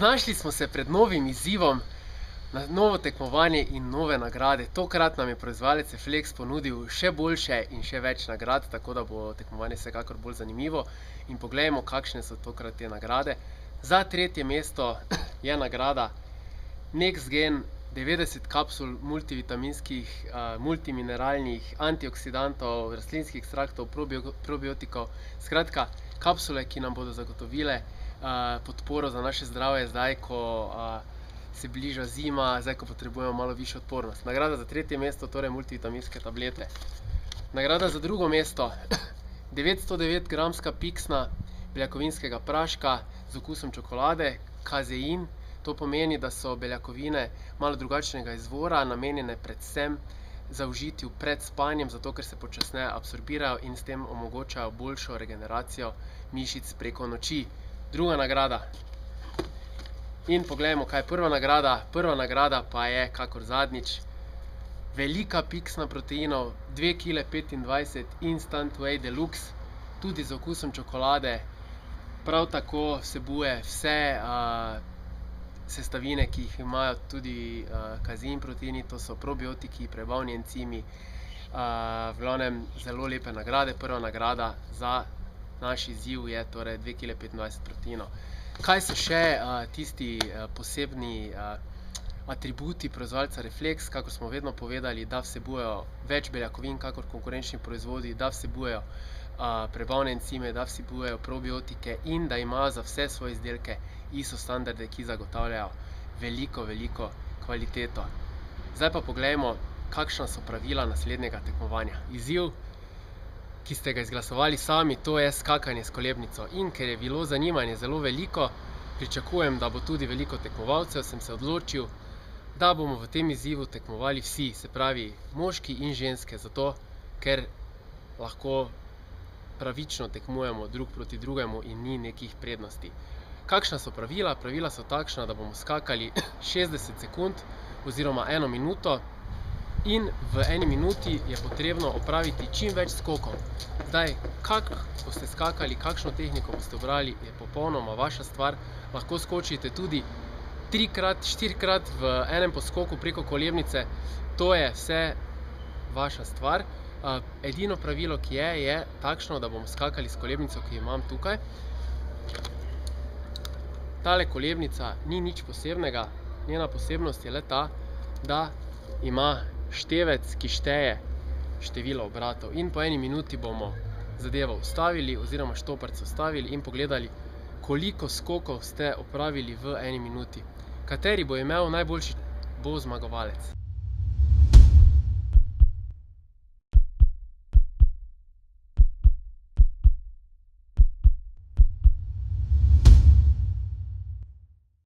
Znašli smo se pred novim izzivom na novo tekmovanje in nove nagrade. Tokrat nam je proizvajalec Refleks ponudil še boljše in še več nagrad, tako da bo tekmovanje vsekakor bolj zanimivo. In poglejmo, kakšne so tokrat te nagrade. Za tretje mesto je nagrada NextGen 90 kapsul multivitaminskih, multimineralnih, antioksidantov, rastlinskih ekstraktov, probiotikov. Skratka, kapsule, ki nam bodo zagotovile podporo za naše zdravje zdaj, ko se bliža zima, zdaj, ko potrebujemo malo višjo odpornost. Nagrada za tretje mesto, torej multivitaminske tablete. Nagrada za drugo mesto, 909 gramska piksna beljakovinskega praška z okusom čokolade, kazein. To pomeni, da so beljakovine malo drugačnega izvora, namenjene predvsem za užitju pred spanjem, zato ker se počasneje absorbirajo in s tem omogočajo boljšo regeneracijo mišic preko noči. Druga nagrada. In poglejmo, kaj je prva nagrada. Prva nagrada pa je, kakor zadnjič, velika piksna proteinov, 2,25 kg Instant Whey Deluxe, tudi z okusom čokolade. Prav tako vsebuje vse sestavine, ki jih imajo tudi kazein proteini, to so probiotiki, prebavni encimi, v glavnem zelo lepe nagrade. Prva nagrada za naš izziv je torej 2,25 kg proteinov. Kaj so še tisti posebni atributi proizvajalca Refleks? Kakor smo vedno povedali, da vsebujejo več beljakovin kakor konkurenčni proizvodi, da vsebujejo prebavne encime, da vsebujejo probiotike in da imajo za vse svoje izdelke ISO standarde, ki zagotavljajo veliko kvaliteto. Zdaj pa poglejmo, kakšna so pravila naslednjega tekmovanja. Izziv, ki ste ga izglasovali sami, to je skakanje s kolebnico. In ker je bilo zanimanje zelo veliko, pričakujem, da bo tudi veliko tekmovalcev, sem se odločil, da bomo v tem izzivu tekmovali vsi, se pravi moški in ženske, zato ker lahko pravično tekmujemo drug proti drugemu in ni nekih prednosti. Kakšna so pravila? Pravila so takšna, da bomo skakali 60 sekund oziroma 1 minuto in v 1 minuti je potrebno opraviti čim več skokov. Zdaj, kako boste skakali, kakšno tehniko boste ubrali, je popolnoma vaša stvar. Lahko skočite tudi 3-krat, 4-krat v enem poskoku preko kolebnice, to je vse vaša stvar. Edino pravilo, ki je takšno, da bomo skakali s kolebnico, ki jo imam tukaj. Tale kolebnica ni nič posebnega, njena posebnost je le ta, da ima števec, ki šteje število obratov. In po 1 minuti bomo zadevo ustavili oziroma štoparco ustavili in pogledali, koliko skokov ste opravili v 1 minuti. Kateri bo imel najboljši, bo zmagovalec.